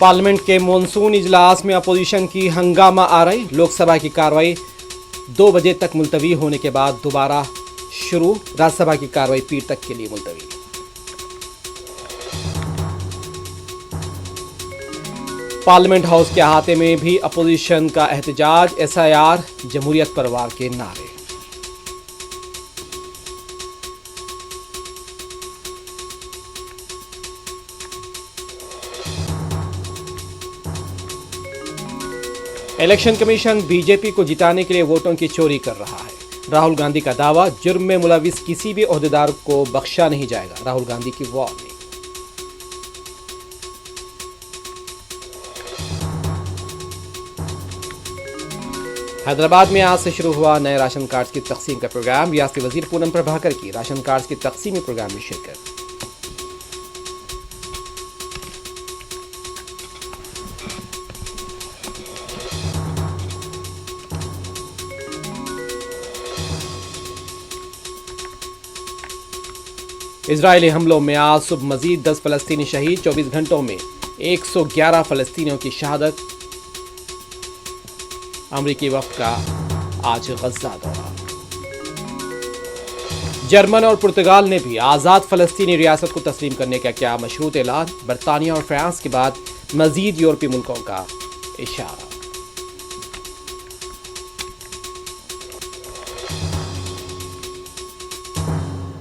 Parliament के monsoon इजलास में अपोजिशन की हंगामा आ रही। लोकसभा की कार्रवाई 2 बजे तक मुलतवी होने के बाद दोबारा शुरू। राज्यसभा की कार्रवाई पीर तक के लिए मुलतवी। पार्लियामेंट हाउस के अहाते में भी अपोजिशन का एहतजाज। SIR, जमहूरियत पर वार के नारे। इलेक्शन कमीशन बीजेपी को जिताने के लिए वोटों की चोरी कर रहा है। राहुल गांधी का दावा, जुर्म में मुलविस किसी भी ओहदेदार को बख्शा नहीं जाएगा। राहुल गांधी की वार्निंग। हैदराबाद में आज से शुरू हुआ नए राशन कार्ड की तकसीम का प्रोग्राम। रियासती वजीर पूनम प्रभाकर की राशन कार्ड की तकसीमी प्रोग्राम में शिरकत। इजरायली हमलों में आज सुबह मजीद 10 फलस्तीनी शहीद। 24 घंटों में 111 फलस्तीनियों की शहादत। अमरीकी वफ्द का आज गजा दौरा। जर्मन और पुर्तगाल ने भी आज़ाद फलस्तीनी रियासत को तस्लीम करने का किया मशरूत ऐलान। बरतानिया और फ्रांस के बाद मजीद यूरोपीय मुल्कों का इशारा।